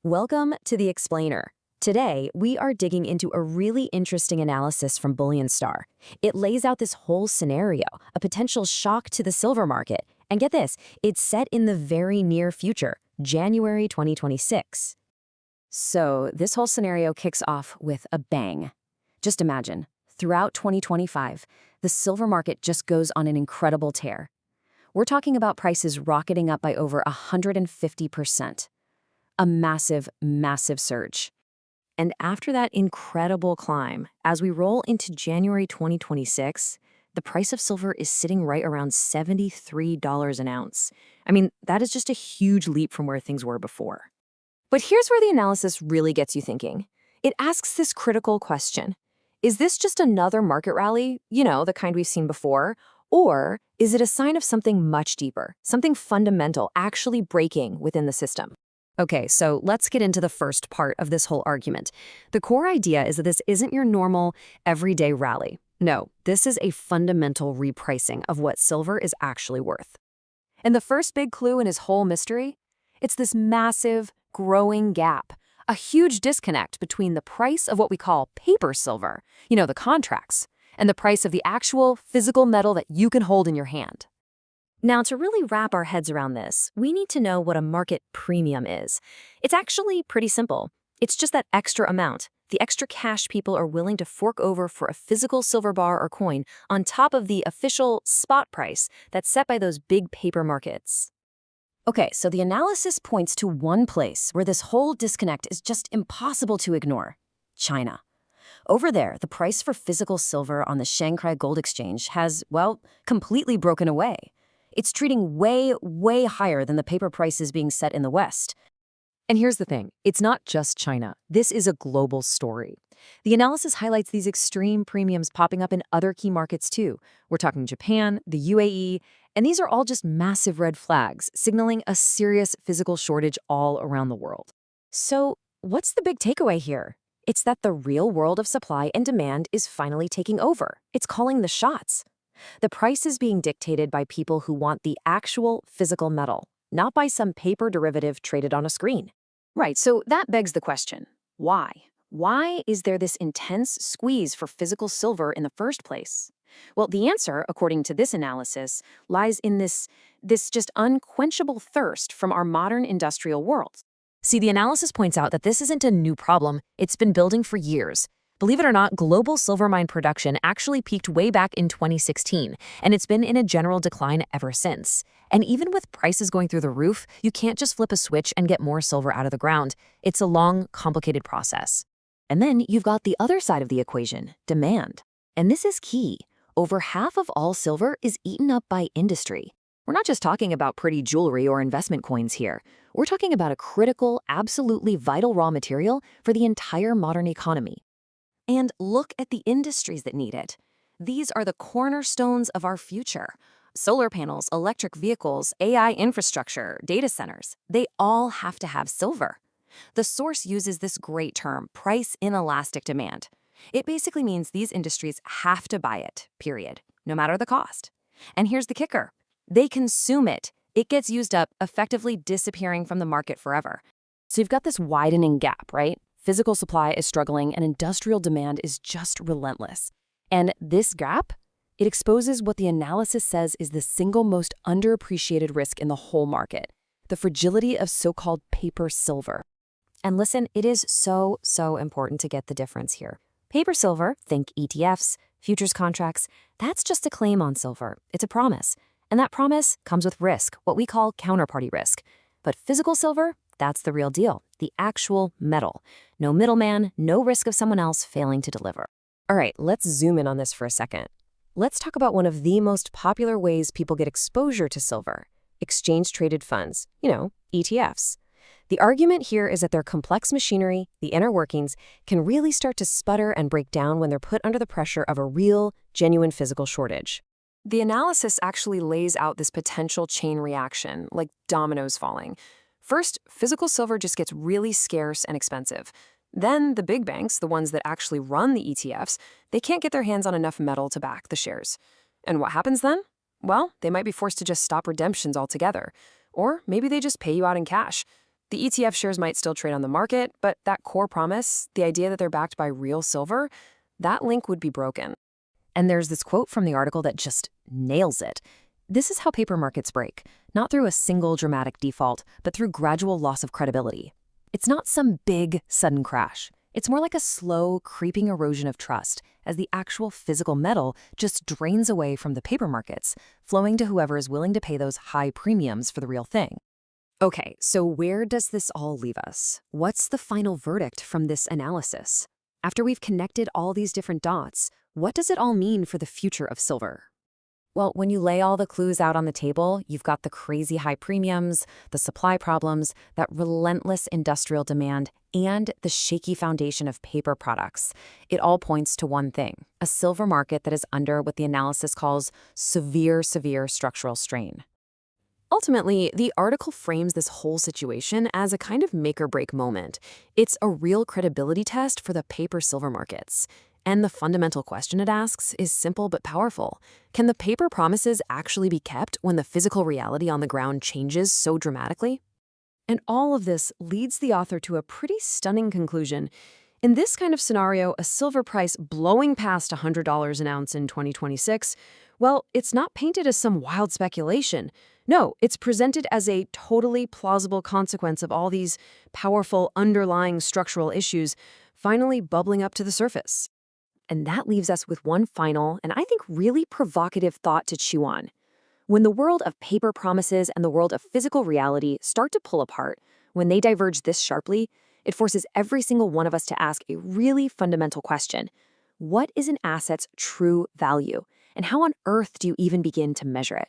Welcome to The Explainer. Today, we are digging into a really interesting analysis from Bullion Star. It lays out this whole scenario, a potential shock to the silver market. And get this, it's set in the very near future, January 2026. So this whole scenario kicks off with a bang. Just imagine, throughout 2025, the silver market just goes on an incredible tear. We're talking about prices rocketing up by over 150%. A massive, massive surge. And after that incredible climb, as we roll into January 2026, the price of silver is sitting right around $73 an ounce. I mean, that is just a huge leap from where things were before. But here's where the analysis really gets you thinking. It asks this critical question. Is this just another market rally, the kind we've seen before? Or is it a sign of something much deeper, something fundamental actually breaking within the system? Okay, so let's get into the first part of this whole argument. The core idea is that this isn't your normal, everyday rally. No, this is a fundamental repricing of what silver is actually worth. And the first big clue in his whole mystery? It's this massive, growing gap, a huge disconnect between the price of what we call paper silver, the contracts, and the price of the actual physical metal that you can hold in your hand. Now, to really wrap our heads around this, we need to know what a market premium is. It's actually pretty simple. It's just that extra amount, the extra cash people are willing to fork over for a physical silver bar or coin on top of the official spot price that's set by those big paper markets. Okay, so the analysis points to one place where this whole disconnect is just impossible to ignore: China. Over there, the price for physical silver on the Shanghai Gold Exchange has, completely broken away. It's treating way, way higher than the paper prices being set in the West. And here's the thing, it's not just China. This is a global story. The analysis highlights these extreme premiums popping up in other key markets too. We're talking Japan, the UAE, and these are all just massive red flags, signaling a serious physical shortage all around the world. So what's the big takeaway here? It's that the real world of supply and demand is finally taking over. It's calling the shots. The price is being dictated by people who want the actual physical metal, not by some paper derivative traded on a screen. Right, so that begs the question, why? Why is there this intense squeeze for physical silver in the first place? Well, the answer, according to this analysis, lies in this just unquenchable thirst from our modern industrial world. See, the analysis points out that this isn't a new problem. It's been building for years. Believe it or not, global silver mine production actually peaked way back in 2016, and it's been in a general decline ever since. And even with prices going through the roof, you can't just flip a switch and get more silver out of the ground. It's a long, complicated process. And then you've got the other side of the equation, demand. And this is key. Over half of all silver is eaten up by industry. We're not just talking about pretty jewelry or investment coins here. We're talking about a critical, absolutely vital raw material for the entire modern economy. And look at the industries that need it. These are the cornerstones of our future. Solar panels, electric vehicles, AI infrastructure, data centers, they all have to have silver. The source uses this great term, price inelastic demand. It basically means these industries have to buy it, period, no matter the cost. And here's the kicker. They consume it. It gets used up, effectively disappearing from the market forever. So you've got this widening gap, right? Physical supply is struggling and industrial demand is just relentless. And this gap, it exposes what the analysis says is the single most underappreciated risk in the whole market, the fragility of so-called paper silver. And listen, it is so important to get the difference here. Paper silver, think ETFs, futures contracts, that's just a claim on silver. It's a promise. And that promise comes with risk, what we call counterparty risk. But physical silver, that's the real deal, the actual metal. No middleman, no risk of someone else failing to deliver. All right, let's zoom in on this for a second. Let's talk about one of the most popular ways people get exposure to silver: exchange-traded funds, ETFs. The argument here is that their complex machinery, the inner workings, can really start to sputter and break down when they're put under the pressure of a real, genuine physical shortage. The analysis actually lays out this potential chain reaction, like dominoes falling. First, physical silver just gets really scarce and expensive. Then the big banks, the ones that actually run the ETFs, they can't get their hands on enough metal to back the shares. And what happens then? Well, they might be forced to just stop redemptions altogether. Or maybe they just pay you out in cash. The ETF shares might still trade on the market, but that core promise, the idea that they're backed by real silver, that link would be broken. And there's this quote from the article that just nails it. This is how paper markets break, not through a single dramatic default, but through gradual loss of credibility. It's not some big, sudden crash. It's more like a slow, creeping erosion of trust as the actual physical metal just drains away from the paper markets, flowing to whoever is willing to pay those high premiums for the real thing. Okay, so where does this all leave us? What's the final verdict from this analysis? After we've connected all these different dots, what does it all mean for the future of silver? Well, when you lay all the clues out on the table, you've got the crazy high premiums, the supply problems, that relentless industrial demand, and the shaky foundation of paper products. It all points to one thing: a silver market that is under what the analysis calls severe structural strain. Ultimately, the article frames this whole situation as a kind of make-or-break moment. It's a real credibility test for the paper silver markets. And the fundamental question it asks is simple but powerful. Can the paper promises actually be kept when the physical reality on the ground changes so dramatically? And all of this leads the author to a pretty stunning conclusion. In this kind of scenario, a silver price blowing past $100 an ounce in 2026, well, it's not painted as some wild speculation. No, it's presented as a totally plausible consequence of all these powerful underlying structural issues finally bubbling up to the surface. And that leaves us with one final, and I think really provocative thought to chew on. When the world of paper promises and the world of physical reality start to pull apart, when they diverge this sharply, it forces every single one of us to ask a really fundamental question. What is an asset's true value? And how on earth do you even begin to measure it?